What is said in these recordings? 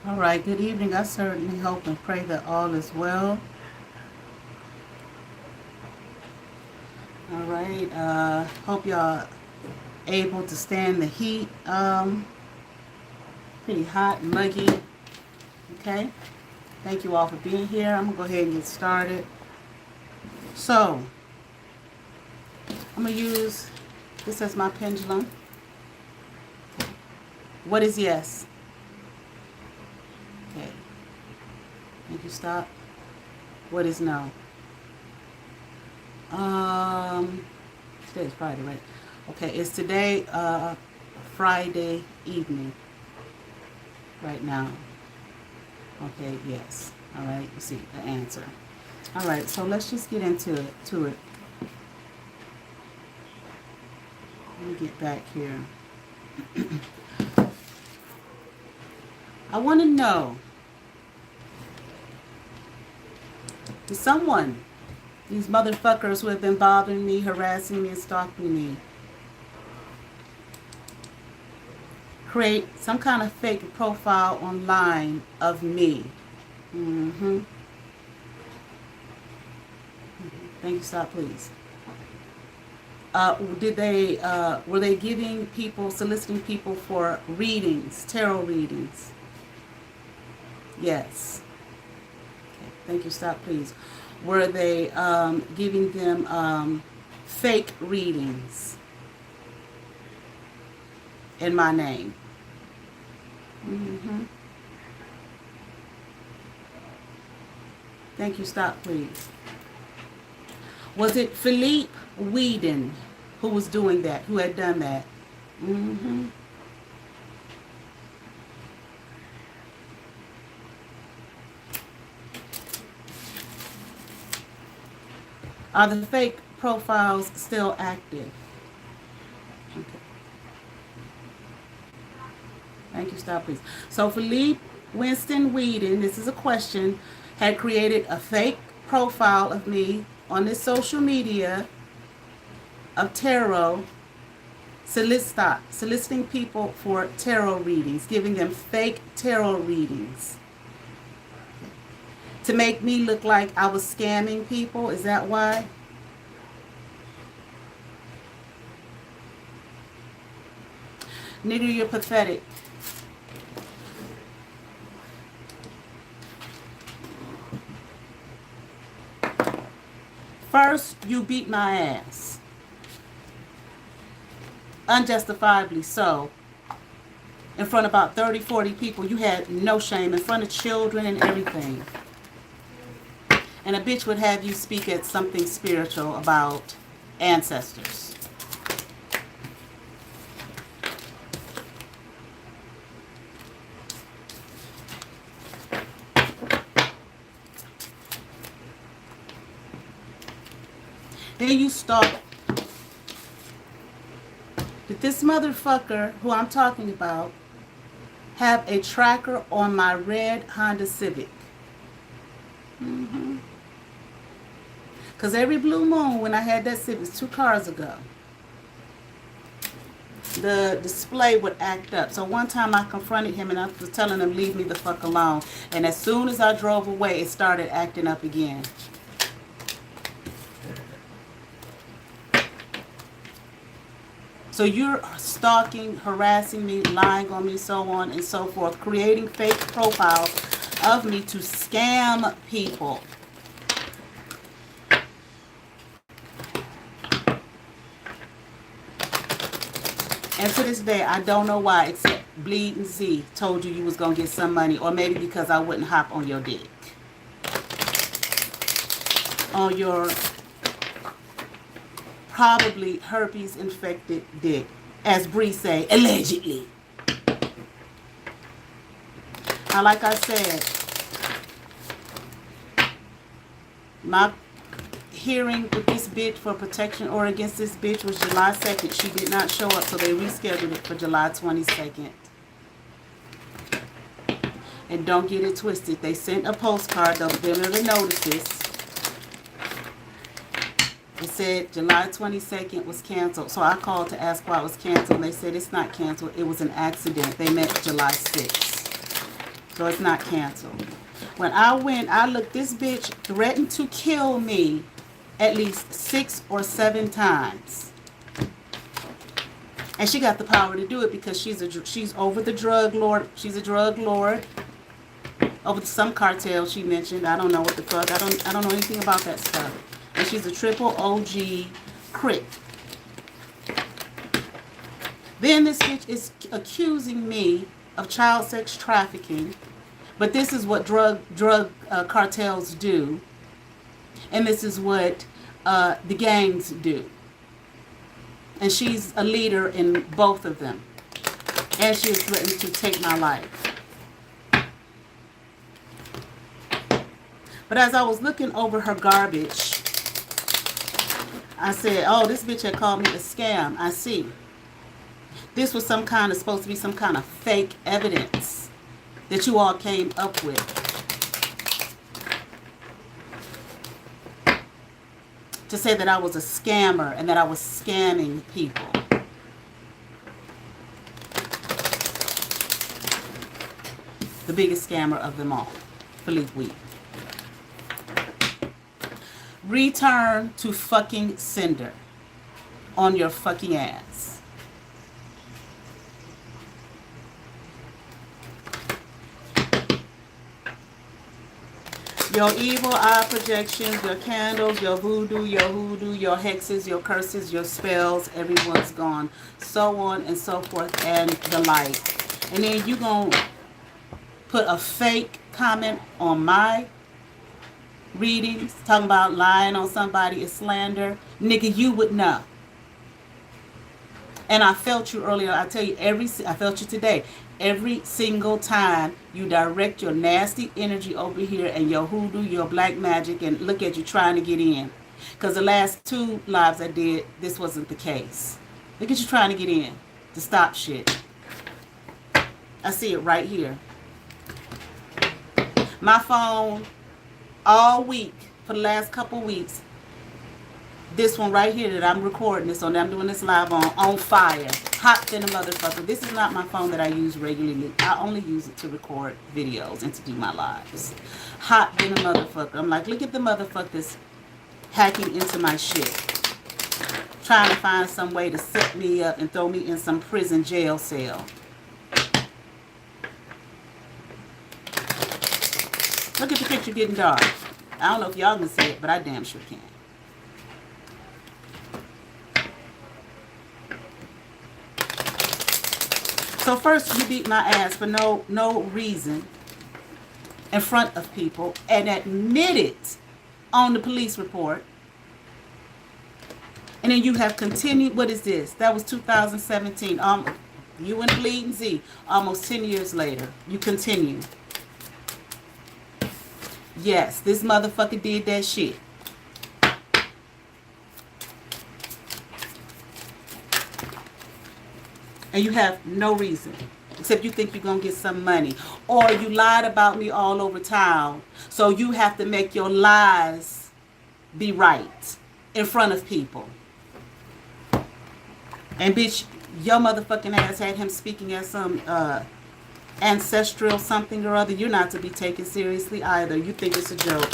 All right, good evening. I certainly hope and pray that all is well. All right, hope y'all able to stand the heat. Pretty hot and muggy. Okay, thank you all for being here. I'm gonna go ahead and get started. So, I'm gonna use this as my pendulum. What is yes? Okay, thank you. Stop. What is no? Today's Friday, right? Okay, it's today Friday evening right now. Okay, yes. All right, you see the answer. All right, so let's just get into it. Let me get back here. I want to know, is someone, these motherfuckers who have been bothering me, harassing me, and stalking me, create some kind of fake profile online of me? Thank you. Stop, please. Were they giving people, soliciting people for readings, tarot readings? Yes. Okay. Thank you. Stop, please. Were they giving them fake readings in my name? Thank you. Stop, please. Was it Philippe Whedon who was doing that, who had done that? Are the fake profiles still active? Okay. Thank you. Stop, please. So Philippe Winston Whedon, this is a question, had created a fake profile of me on this social media of tarot, soliciting people for tarot readings, giving them fake tarot readings to make me look like I was scamming people. Is that why? Nicca, you're pathetic. First, you beat my ass. Unjustifiably so. In front of about 30, 40 people. You had no shame. In front of children and everything. And a bitch would have you speak at something spiritual about ancestors. Then you start. Did this motherfucker who I'm talking about have a tracker on my red Honda Civic? Because every blue moon when I had that Civic 2 cars ago, the display would act up. So one time I confronted him and I was telling him, leave me the fuck alone. And as soon as I drove away, it started acting up again. So you're stalking, harassing me, lying on me, so on and so forth, creating fake profiles of me to scam people. And to this day, I don't know why, except Bleeding Z told you was going to get some money, or maybe because I wouldn't hop on your dick. On your probably herpes infected dick, as Bree say, allegedly. Now, like I said, my hearing with this bitch for protection or against this bitch was July 2nd. She did not show up, so they rescheduled it for July 22nd. And don't get it twisted. They sent a postcard, they'll deliver the notices. It said July 22nd was canceled. So I called to ask why it was canceled. And they said it's not canceled. It was an accident. They meant July 6th. So it's not canceled. When I went, I looked, this bitch threatened to kill me at least 6 or 7 times. And she got the power to do it because she's over the drug lord. She's a drug lord. Over some cartel she mentioned. I don't know what the fuck. I don't know anything about that stuff. And she's a triple OG Crip. Then this bitch is accusing me of child sex trafficking. But this is what drug cartels do. And this is what the gangs do. And she's a leader in both of them. And she is threatening to take my life. But as I was looking over her garbage, I said, oh, this bitch had called me a scam. I see. This was supposed to be some kind of fake evidence that you all came up with. To say that I was a scammer and that I was scamming people. The biggest scammer of them all. Believe we. Return to fucking sender on your fucking ass. Your evil eye projections, your candles, your voodoo, your hexes, your curses, your spells, everyone's gone. So on and so forth and the like. And then you gonna put a fake comment on my readings, talking about lying on somebody is slander. Nigga, you would know. And I felt you earlier. I tell you, I felt you today. Every single time you direct your nasty energy over here and your hoodoo, your black magic, and look at you trying to get in. Because the last 2 lives I did, this wasn't the case. Look at you trying to get in to stop shit. I see it right here. My phone, all week, for the last couple weeks, this one right here that I'm recording this on, that I'm doing this live on fire. Hot than a motherfucker. This is not my phone that I use regularly. I only use it to record videos and to do my lives. Hot than a motherfucker. I'm like, look at the motherfuckers hacking into my shit. Trying to find some way to set me up and throw me in some prison jail cell. Look at the picture getting dark. I don't know if y'all can see it, but I damn sure can. So first you beat my ass for no reason in front of people and admit it on the police report. And then you have continued, what is this? That was 2017. You and Bleeding Z, almost 10 years later, you continue. Yes, this motherfucker did that shit. And you have no reason, except you think you're going to get some money. Or you lied about me all over town, so you have to make your lies be right in front of people. And bitch, your motherfucking ass had him speaking as some ancestral something or other. You're not to be taken seriously either. You think it's a joke.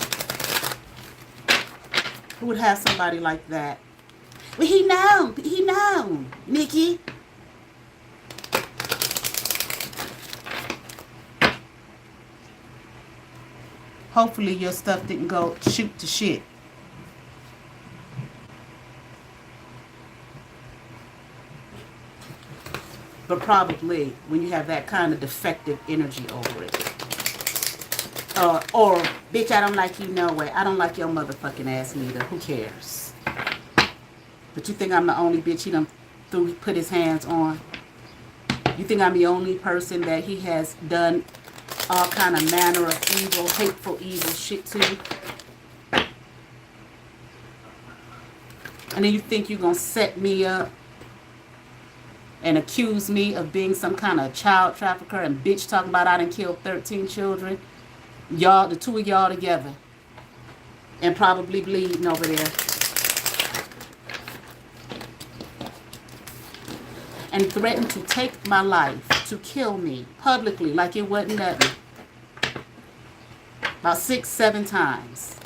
Who would have somebody like that? Well, he know, Nikki. Hopefully your stuff didn't go shoot to shit. But probably when you have that kind of defective energy over it. Or, bitch, I don't like you no way. I don't like your motherfucking ass neither. Who cares? But you think I'm the only bitch he done put his hands on? You think I'm the only person that he has done all kind of manner of evil, hateful, evil shit to? And then you think you're going to set me up and accuse me of being some kind of child trafficker and bitch talking about I done killed 13 children? Y'all, the two of y'all together. And probably bleeding over there. And threatened to take my life, to kill me publicly like it wasn't nothing. about 6, 7 times.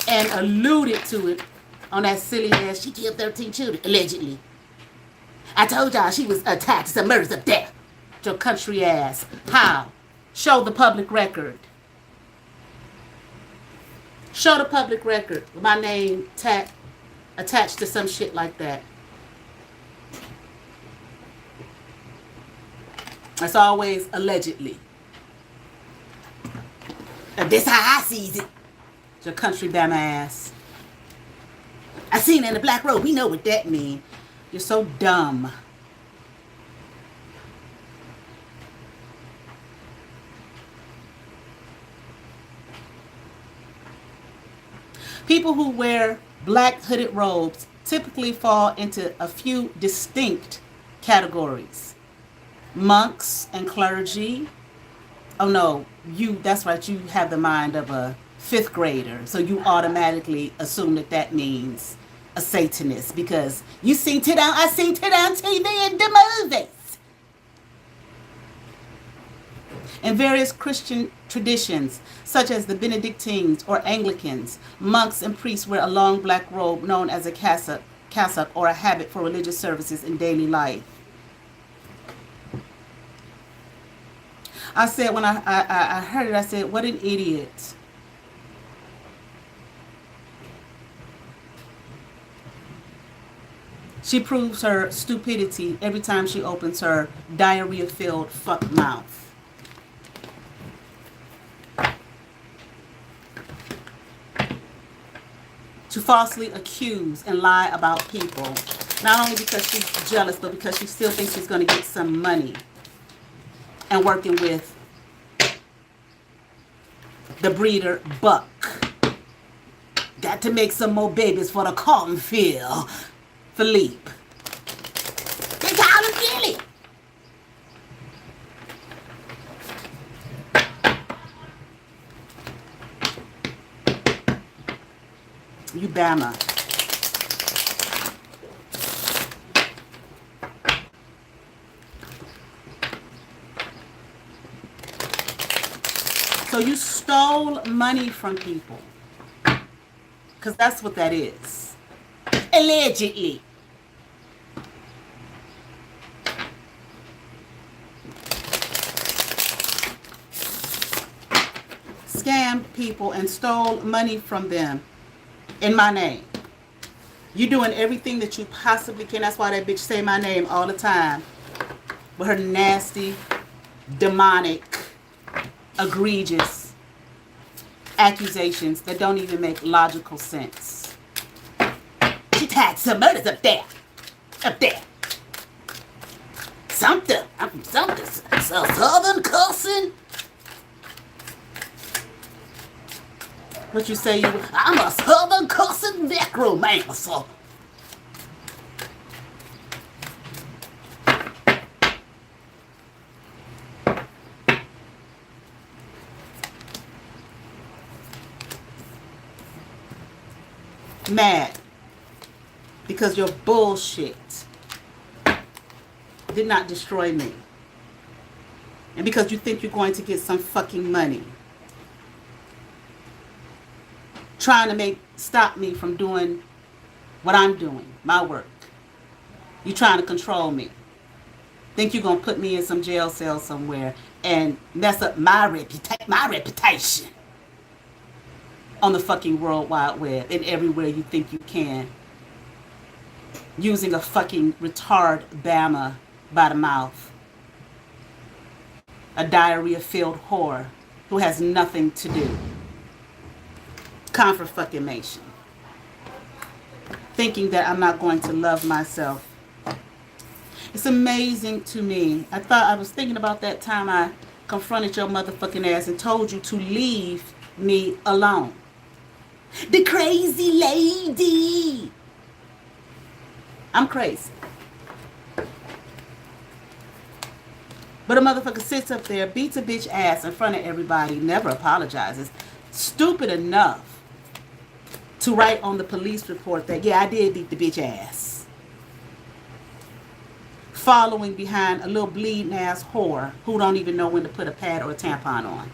And alluded to it on that silly ass, she killed 13 children, allegedly. I told y'all she was attacked, some murders of death. Your country ass. How? Show the public record. Show the public record with my name attached to some shit like that. That's always allegedly. And this how I sees it. Your country bama ass. I seen it in the black robe. We know what that means. You're so dumb. People who wear black hooded robes typically fall into a few distinct categories. Monks and clergy. Oh no, that's right, you have the mind of a 5th grader. So you automatically assume that means a Satanist because I seen it on TV and the movies. In various Christian traditions, such as the Benedictines or Anglicans, monks and priests wear a long black robe known as a cassock or a habit for religious services in daily life. I said, when I heard it, I said, what an idiot. She proves her stupidity every time she opens her diarrhea-filled fuck mouth. To falsely accuse and lie about people. Not only because she's jealous, but because she still thinks she's going to get some money. And working with the breeder Buck. Got to make some more babies for the cornfield. Philippe. They call him Gilly. You Bama. So you stole money from people. Because that's what that is. Allegedly. Scammed people and stole money from them in my name. You're doing everything that you possibly can. That's why that bitch say my name all the time. With her nasty, demonic, egregious accusations that don't even make logical sense. She had some murders up there. Up there. Something. I'm from something. Southern cussing. What you say? I'm a southern cussing necromancer. Mad because your bullshit did not destroy me, and because you think you're going to get some fucking money trying to stop me from doing what I'm doing, my work. You trying to control me. Think you're going to put me in some jail cell somewhere and mess up my reputation on the fucking World Wide Web and everywhere you think you can, using a fucking retard Bama by the mouth, a diarrhea-filled whore who has nothing to do. Confirmation. Thinking that I'm not going to love myself. It's amazing to me. I was thinking about that time I confronted your motherfucking ass and told you to leave me alone. The crazy lady. I'm crazy. But a motherfucker sits up there, beats a bitch ass in front of everybody, never apologizes. Stupid enough to write on the police report that, yeah, I did beat the bitch ass. Following behind a little bleeding ass whore who don't even know when to put a pad or a tampon on.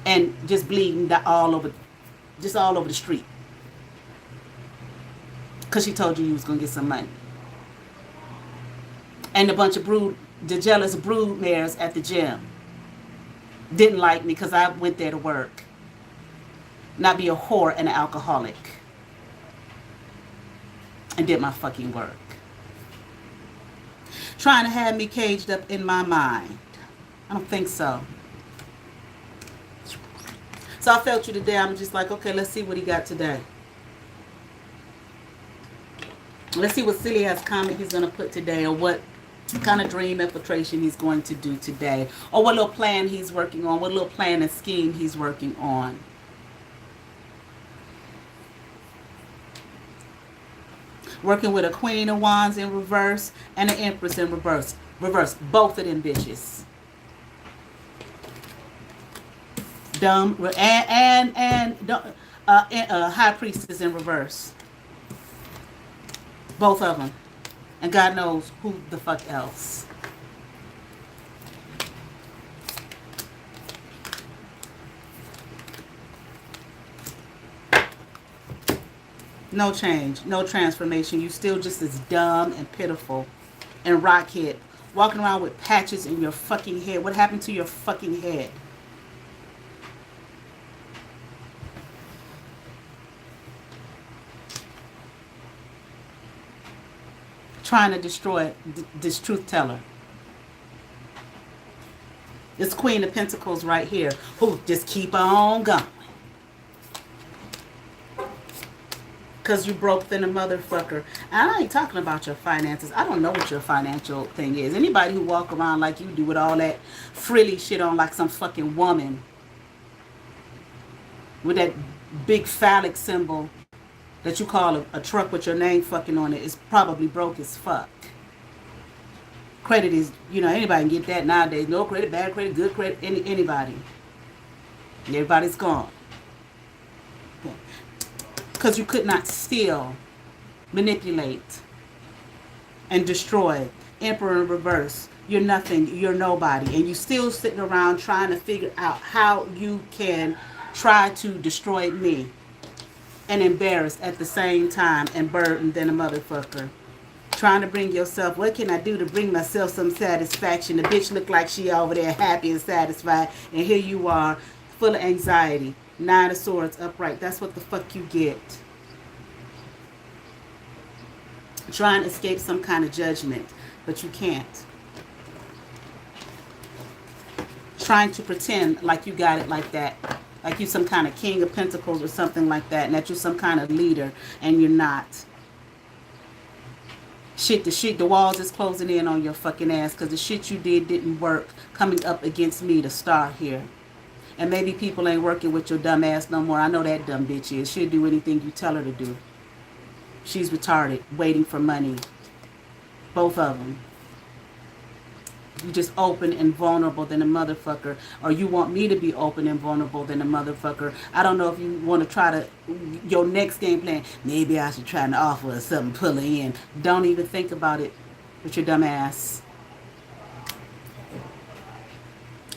and just bleeding all over, just all over the street. Because she told you was going to get some money. And a bunch of the jealous brood mares at the gym didn't like me because I went there to work. Not be a whore and an alcoholic. And did my fucking work. Trying to have me caged up in my mind. I don't think so. So I felt you today. I'm just like, okay, let's see what he got today. Let's see what silly ass comment he's going to put today, or what kind of dream infiltration he's going to do today, or what little plan he's working on, what little plan and scheme he's working on. Working with a Queen of Wands in reverse and an Empress in reverse. Both of them bitches. Dumb and High Priestess in reverse. Both of them. And God knows who the fuck else. No change, no transformation. You still just as dumb and pitiful and rockhead. Walking around with patches in your fucking head. What happened to your fucking head? Trying to destroy this truth teller. This Queen of Pentacles right here, who just keep on going. Because you broke than a motherfucker. And I ain't talking about your finances. I don't know what your financial thing is. Anybody who walk around like you do with all that frilly shit on like some fucking woman, with that big phallic symbol that you call a truck with your name fucking on it, is probably broke as fuck. Credit is, anybody can get that nowadays. No credit, bad credit, good credit, anybody. And everybody's gone. Because you could not steal, manipulate, and destroy. Emperor in reverse. You're nothing. You're nobody. And you still sitting around trying to figure out how you can try to destroy me. And embarrassed at the same time, and burdened than a motherfucker. Trying to bring yourself, what can I do to bring myself some satisfaction? The bitch look like she over there happy and satisfied. And here you are, full of anxiety. 9 of Swords upright. That's what the fuck you get. Trying to escape some kind of judgment, but you can't. Trying to pretend like you got it like that. Like you some kind of King of Pentacles or something like that. And that you're some kind of leader. And you're not. The walls is closing in on your fucking ass. Because the shit you did didn't work. Coming up against me to start here. And maybe people ain't working with your dumb ass no more. I know that dumb bitch is. She'll do anything you tell her to do. She's retarded. Waiting for money. Both of them. You just open and vulnerable than a motherfucker. Or you want me to be open and vulnerable than a motherfucker. I don't know if you want to try to, your next game plan, maybe I should try to offer her something, pull her in. Don't even think about it with your dumb ass.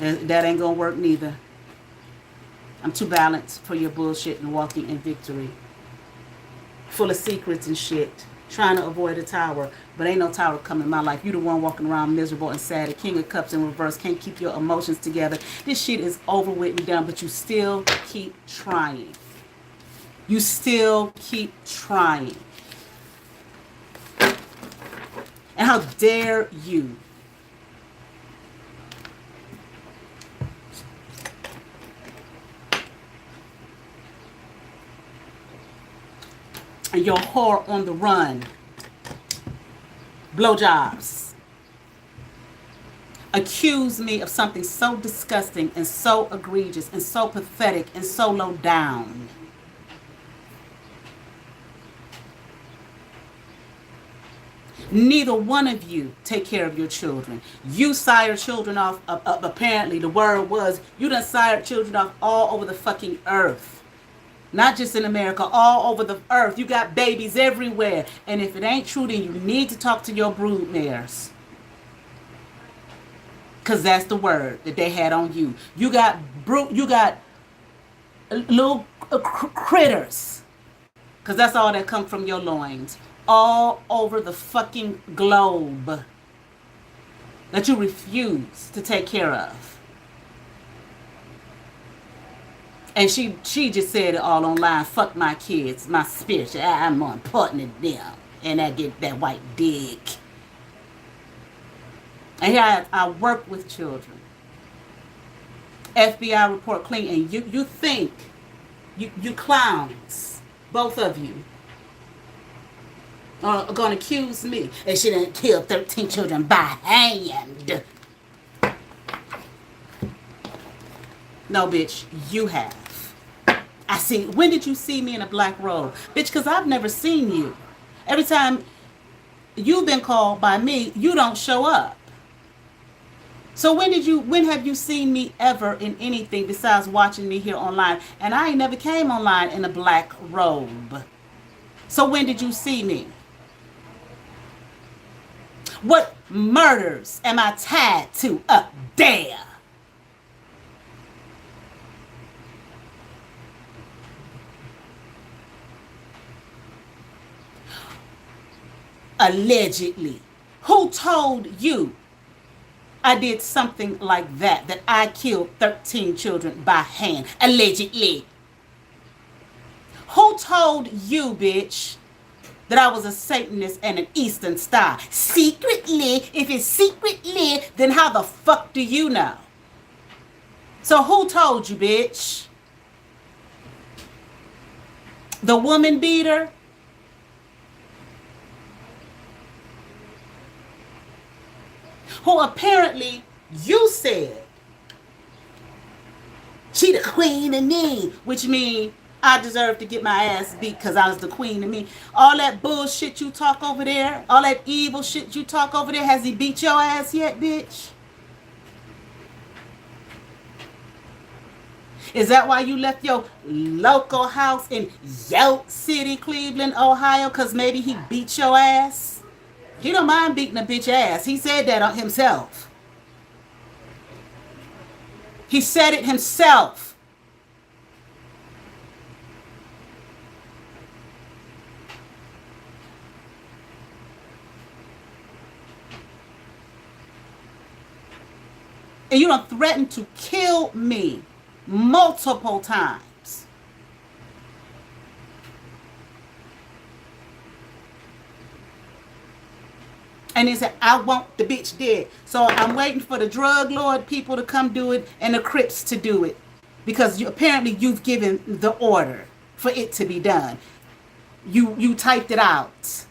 And that ain't gonna work neither. I'm too balanced for your bullshit and walking in victory. Full of secrets and shit. Trying to avoid a tower. But ain't no tower coming in my life. You the one walking around miserable and sad. The King of Cups in reverse. Can't keep your emotions together. This shit is over with and done. But you still keep trying. You still keep trying. And how dare you? And your whore on the run. Blowjobs. Accuse me of something so disgusting and so egregious and so pathetic and so low down. Neither one of you take care of your children. You sire children off, apparently the word was, you done sired children off all over the fucking earth. Not just in America, all over the earth. You got babies everywhere. And if it ain't true, then you need to talk to your brood mares. Because that's the word that they had on you. You got little critters, because that's all that come from your loins, all over the fucking globe that you refuse to take care of. And she just said it all online. Fuck my kids, my spirit. I'm more important than them. And I get that white dick. And here I work with children. FBI report clean. And you think, you clowns, both of you, are going to accuse me. And she didn't kill 13 children by hand. No, bitch, you have. I see. When did you see me in a black robe? Bitch, because I've never seen you. Every time you've been called by me, you don't show up. So when have you seen me ever in anything besides watching me here online? And I ain't never came online in a black robe. So when did you see me? What murders am I tied to up there? Allegedly. Who told you I did something like that, that I killed 13 children by hand? Allegedly. Who told you, bitch, that I was a Satanist and an Eastern Star? Secretly. If it's secretly, then how the fuck do you know? So who told you, bitch? The woman beater? Who apparently you said she the queen of me, which means I deserve to get my ass beat because I was the queen of me. All that bullshit you talk over there, all that evil shit you talk over there, has he beat your ass yet, bitch? Is that why you left your local house in York City, Cleveland, Ohio? Because maybe he beat your ass? He don't mind beating a bitch ass. He said that on himself. He said it himself. And you don't threaten to kill me multiple times. And he said, I want the bitch dead. So I'm waiting for the drug lord people to come do it and the Crips to do it. Because apparently you've given the order for it to be done. You typed it out.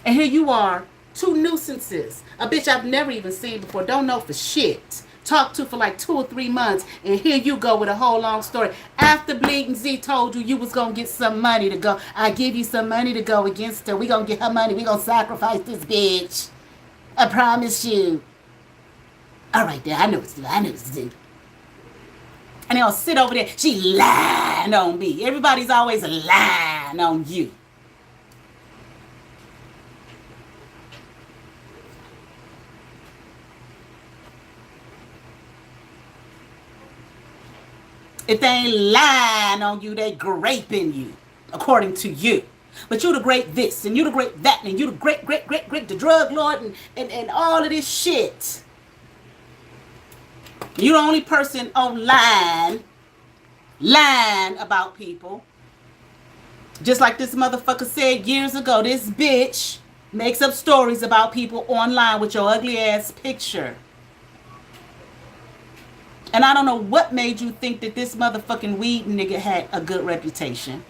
And here you are. Two nuisances. A bitch I've never even seen before. Don't know for shit. Talked to for like 2 or 3 months. And here you go with a whole long story. After Bleeding Z told you was going to get some money to go. I give you some money to go against her. We going to get her money. We going to sacrifice this bitch. I promise you. All right, there. I know what to do. I know what to do. And they'll sit over there. She lying on me. Everybody's always lying on you. If they ain't lying on you, they graping you, according to you. But you the great this, and you the great that, and you the great, the drug lord, and all of this shit. You the only person online lying about people. Just like this motherfucker said years ago, this bitch makes up stories about people online with your ugly ass picture. And I don't know what made you think that this motherfucking weed nigga had a good reputation.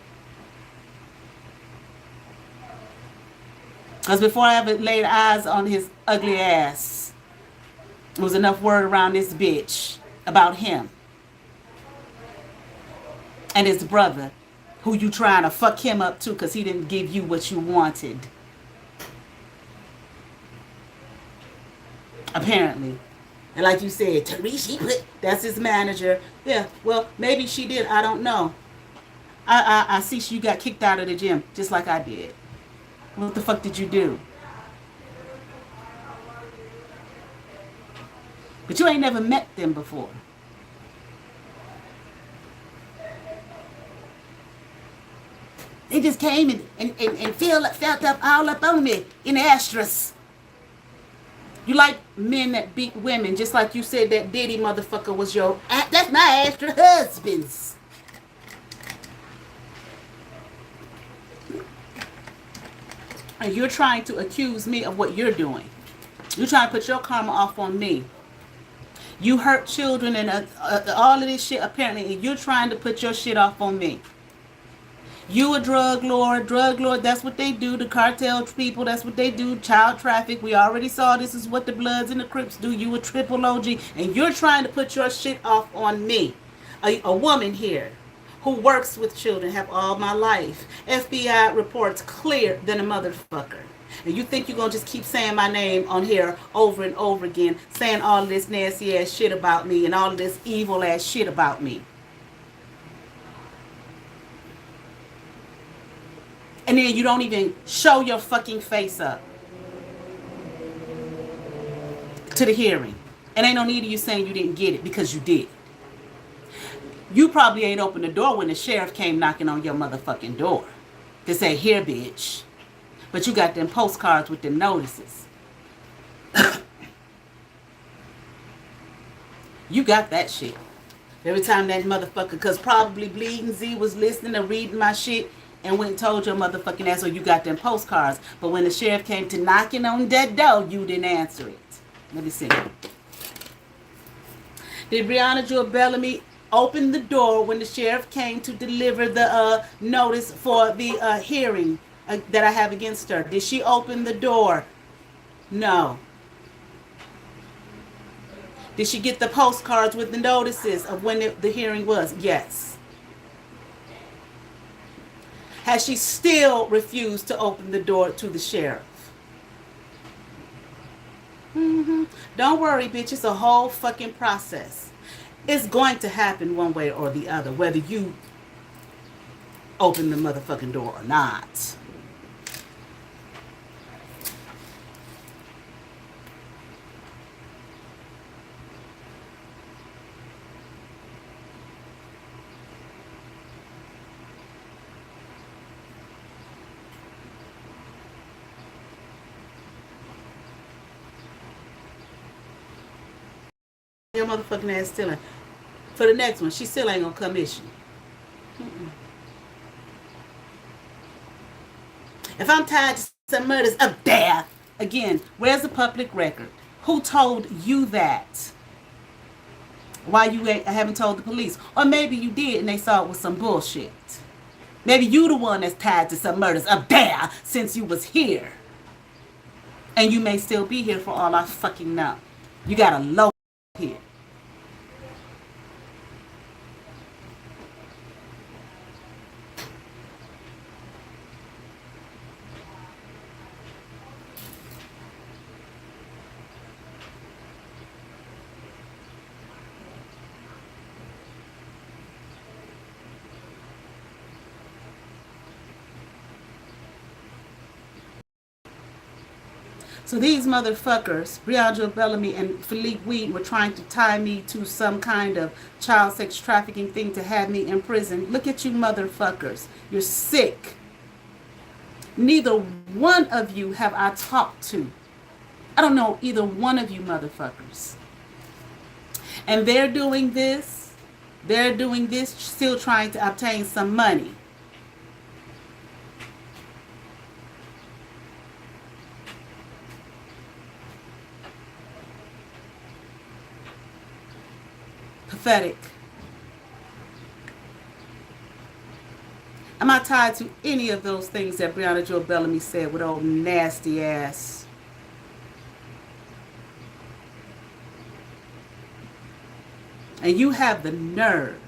Because before I ever laid eyes on his ugly ass, there was enough word around this bitch about him. And his brother, who you trying to fuck him up too because he didn't give you what you wanted. Apparently. And like you said, Tarishi, that's his manager. Yeah, well, maybe she did. I don't know. I see you got kicked out of the gym just like I did. What the fuck did you do? But you ain't never met them before. They just came and felt up all up on me in the asterisk. You like men that beat women, just like you said that Diddy motherfucker was your... That's my extra husband's. And you're trying to accuse me of what you're doing. You're trying to put your karma off on me. You hurt children and all of this shit apparently, and you're trying to put your shit off on me. You a drug lord, that's what they do. The cartel people, that's what they do. Child traffic, we already saw this is what the Bloods and the Crips do. You a triple OG, and you're trying to put your shit off on me. A woman here who works with children, have all my life. FBI reports clear than a motherfucker. And you think you're going to just keep saying my name on here over and over again, saying all of this nasty ass shit about me and all of this evil ass shit about me. And then you don't even show your fucking face up to the hearing. And ain't no need of you saying you didn't get it, because you did. You probably ain't opened the door when the sheriff came knocking on your motherfucking door to say, here, bitch. But you got them postcards with them notices. You got that shit. Every time that motherfucker, because probably Bleeding Z was listening or reading my shit, and went and told your motherfucking ass, so you got them postcards. But when the sheriff came to knocking on that door, you didn't answer it. Let me see. Did Breonna Jewel Bellamy open the door when the sheriff came to deliver the notice for the hearing that I have against her? Did she open the door? No. Did she get the postcards with the notices of when the hearing was? Yes. Has she still refused to open the door to the sheriff? Don't worry, bitch. It's a whole fucking process. It's going to happen one way or the other, whether you open the motherfucking door or not. Your motherfucking ass still ain't. For the next one, she still ain't gonna commission. If I'm tied to some murders up there, again, where's the public record? Who told you that? Why you haven't told the police? Or maybe you did and they saw it was some bullshit. Maybe you the one that's tied to some murders up there since you was here. And you may still be here for all I fucking know. You got a low here. So these motherfuckers, Breonna Bellamy and Philippe Weed, were trying to tie me to some kind of child sex trafficking thing to have me in prison. Look at you motherfuckers. You're sick. Neither one of you have I talked to. I don't know either one of you motherfuckers. And they're doing this. They're doing this still trying to obtain some money. Pathetic. I'm not tied to any of those things that Breonna Jewel Bellamy said with old nasty ass. And you have the nerve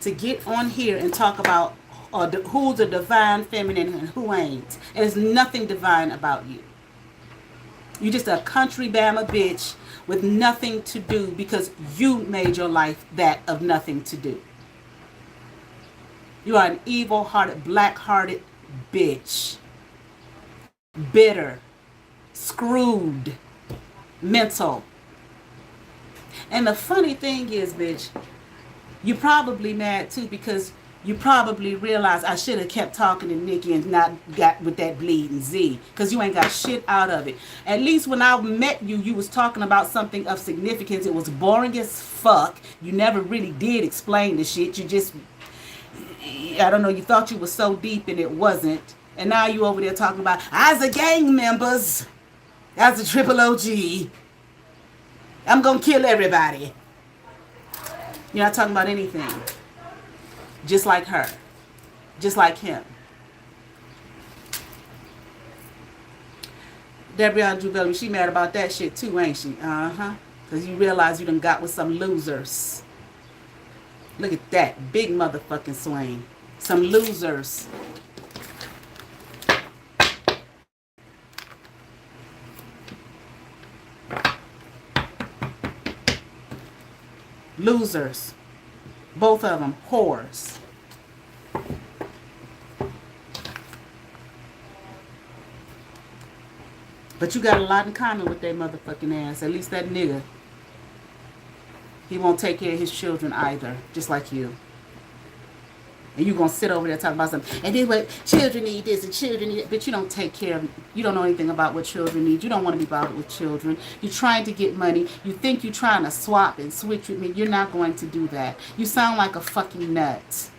to get on here and talk about who's a divine feminine and who ain't. And there's nothing divine about you. You're just a country Bama bitch with nothing to do because you made your life that of nothing to do. You are an evil-hearted, black-hearted bitch. Bitter. Screwed. Mental. And the funny thing is, bitch, you probably mad too because you probably realize I should have kept talking to Nicki and not got with that bleeding Z, because you ain't got shit out of it. At least when I met you, you was talking about something of significance. It was boring as fuck. You never really did explain the shit. You just, I don't know, you thought you was so deep and it wasn't. And now you over there talking about, as a gang members, as a triple OG, I'm gonna kill everybody. You're not talking about anything. Just like her. Just like him. That Beyonda Bellamy, she mad about that shit too, ain't she? Uh-huh. Because you realize you done got with some losers. Look at that. Big motherfucking swing. Some losers. Losers. Both of them whores. But you got a lot in common with that motherfucking ass. At least that nigga. He won't take care of his children either. Just like you. And you gonna sit over there talking about something. And then what children need this and children need it. But you don't take care of, you don't know anything about what children need. You don't want to be bothered with children. You're trying to get money. You think you're trying to swap and switch with me. You're not going to do that. You sound like a fucking nut.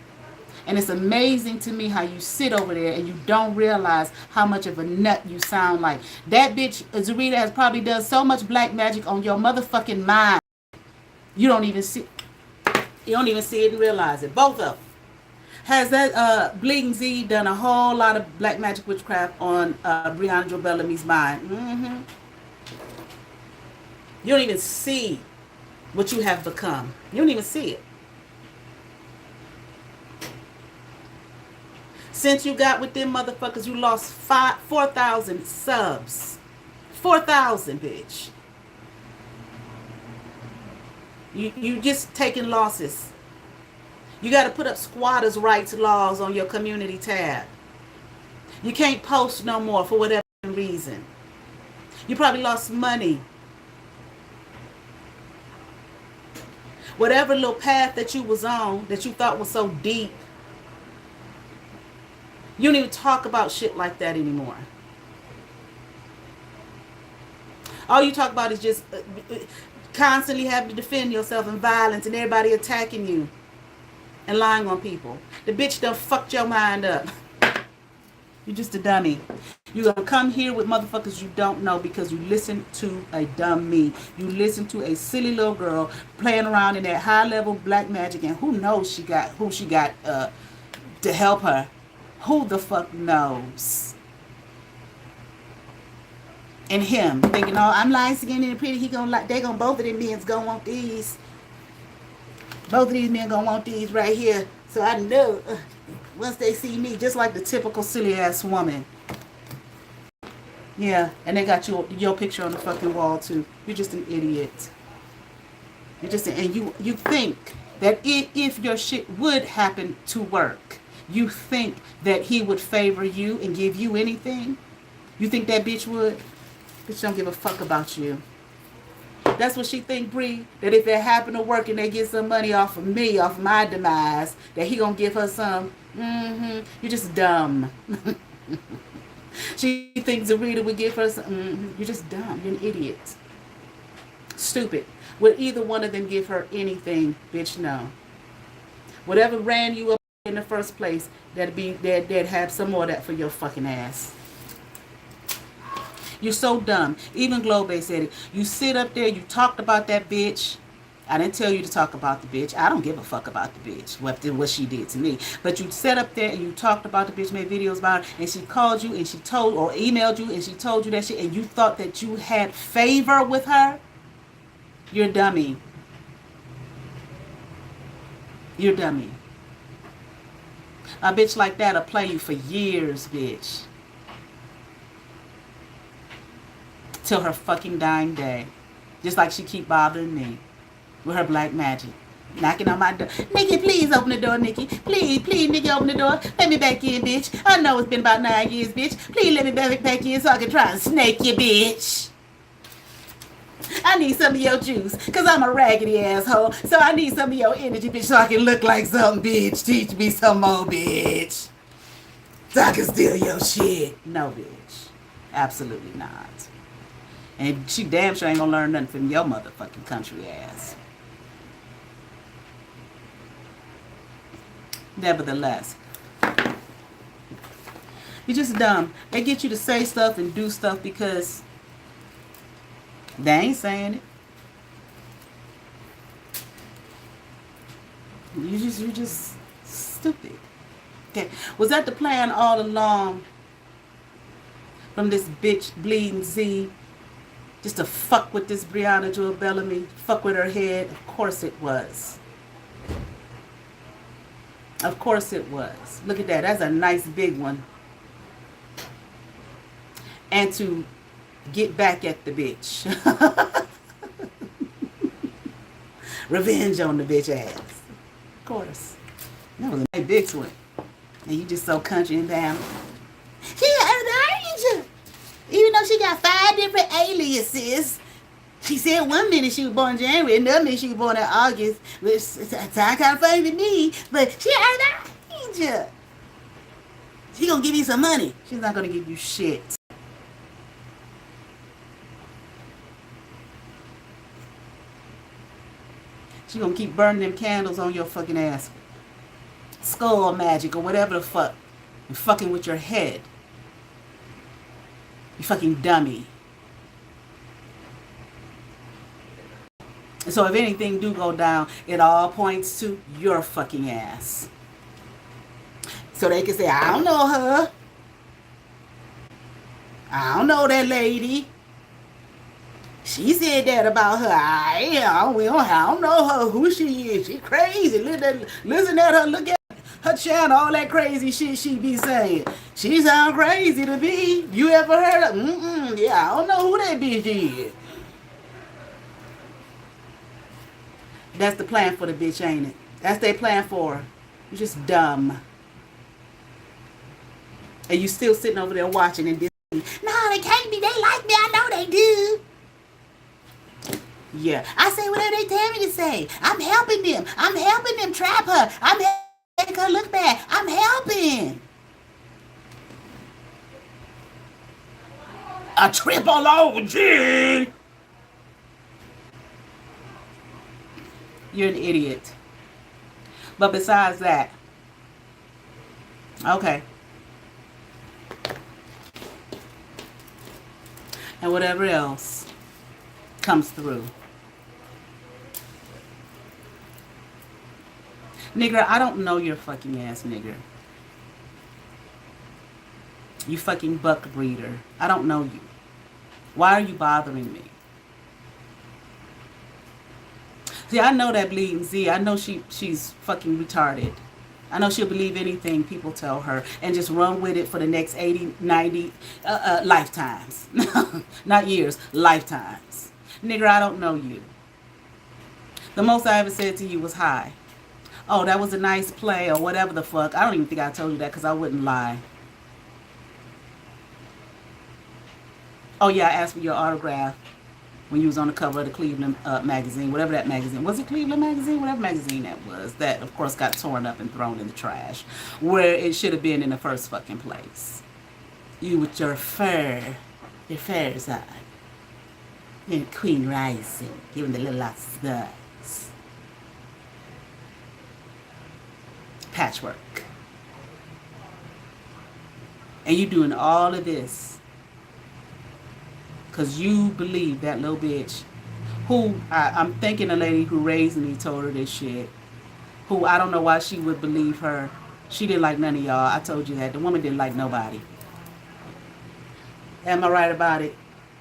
And it's amazing to me how you sit over there and you don't realize how much of a nut you sound like. That bitch, Zarita, has probably done so much black magic on your motherfucking mind. You don't even see, you don't even see it and realize it. Both of them. Has that Bleeding Z done a whole lot of black magic witchcraft on Beyonda Bellamy's mind? Mm-hmm. You don't even see what you have become. You don't even see it. Since you got with them motherfuckers, you lost 4,000 subs. 4,000, bitch. You just taking losses. You got to put up squatters' rights laws on your community tab. You can't post no more for whatever reason. You probably lost money. Whatever little path that you was on that you thought was so deep, you don't even talk about shit like that anymore. All you talk about is just constantly having to defend yourself and violence and everybody attacking you and lying on people. The bitch done fucked your mind up. You're just a dummy. You're going to come here with motherfuckers you don't know because you listen to a dumb me. You listen to a silly little girl playing around in that high-level black magic, and who knows who she got to help her. Who the fuck knows? And him thinking, oh, I'm light skinned and pretty. Both of them men's gonna want these. Both of these men gonna want these right here. So I know once they see me, just like the typical silly ass woman. Yeah, and they got your picture on the fucking wall too. You're just an idiot. And you think that if your shit would happen to work, you think that he would favor you and give you anything? You think that bitch would? Bitch don't give a fuck about you. That's what she think, Bree, that if it happen to work and they get some money off of me, off my demise, that he gonna give her some. You're just dumb. She thinks Zarita would give her some. You're just dumb. You're an idiot. Stupid. Would either one of them give her anything? Bitch, no. Whatever ran you up in the first place, that'd have some more of that for your fucking ass. You're so dumb. Even Globe said it. You sit up there, you talked about that bitch. I didn't tell you to talk about the bitch. I don't give a fuck about the bitch, what she did to me. But you sat up there and you talked about the bitch, made videos about her, and she called you and she told, or emailed you and she told you that shit, and you thought that you had favor with her? You're a dummy. You're a dummy. A bitch like that'll play you for years, bitch. Till her fucking dying day. Just like she keep bothering me with her black magic. Knocking on my door. Nikki, please open the door, Nikki. Please, please, Nikki, open the door. Let me back in, bitch. I know it's been about 9 years, bitch. Please let me back in so I can try and snake you, bitch. I need some of your juice, because I'm a raggedy asshole. So I need some of your energy, bitch, so I can look like something, bitch. Teach me some more, bitch. So I can steal your shit. No, bitch. Absolutely not. And she damn sure ain't gonna learn nothing from your motherfucking country ass. Nevertheless, you're just dumb. They get you to say stuff and do stuff because they ain't saying it. You're just stupid. Okay, was that the plan all along from this bitch Bleeding Z? Just to fuck with this Breonna Jewel Bellamy, fuck with her head? Of course it was. Of course it was. Look at that. That's a nice big one. And to get back at the bitch. Revenge on the bitch ass. Of course. That was a nice big one. And you just so country and down. She an angel. Even though she got 5 different aliases. She said one minute she was born in January, another minute she was born in August. Which sounds kind of funny to me, but she an angel. She gonna give you some money. She's not gonna give you shit. She gonna keep burning them candles on your fucking ass. Skull magic or whatever the fuck. And fucking with your head. You fucking dummy. And so if anything do go down, it all points to your fucking ass. So they can say, I don't know her. I don't know that lady. She said that about her. I don't know her, who she is. She crazy. Listen at her, look at her channel, all that crazy shit she be saying. She sound crazy to me. You ever heard of? Yeah, I don't know who that bitch is. That's the plan for the bitch, ain't it? That's their plan for her. You're just dumb. And you still sitting over there watching and no, they can't be. They like me. I know they do. Yeah. I say whatever they tell me to say. I'm helping them. I'm helping them trap her. I'm helping her look bad. I'm helping. A triple OG. You're an idiot. But besides that, okay. And whatever else comes through. Nigger, I don't know your fucking ass, nigger. You fucking buck breeder. I don't know you. Why are you bothering me? See, I know that Bleeding Z. I know she's fucking retarded. I know she'll believe anything people tell her and just run with it for the next 80, 90 lifetimes. Not years, lifetimes. Nigger, I don't know you. The most I ever said to you was hi. Oh, that was a nice play or whatever the fuck. I don't even think I told you that because I wouldn't lie. Oh, yeah, I asked for your autograph when you was on the cover of the Cleveland magazine, whatever that magazine. Was it Cleveland magazine? Whatever magazine that was. That, of course, got torn up and thrown in the trash. Where it should have been in the first fucking place. You with your furs on. And Queen Rising, giving the little studs. Patchwork. And you doing all of this because you believe that little bitch who, I'm thinking the lady who raised me told her this shit, who I don't know why she would believe her. She didn't like none of y'all. I told you that. The woman didn't like nobody. Am I right about it?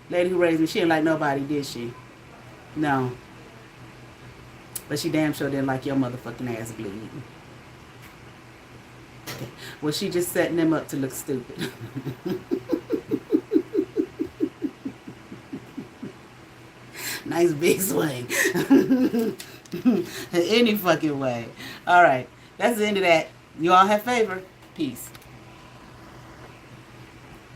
Lady who raised me, she didn't like nobody, did she? No. But she damn sure didn't like your motherfucking ass bleeding. Okay. Well, she just setting them up to look stupid. Nice big swing. Any fucking way. All right. That's the end of that. You all have favor. Peace.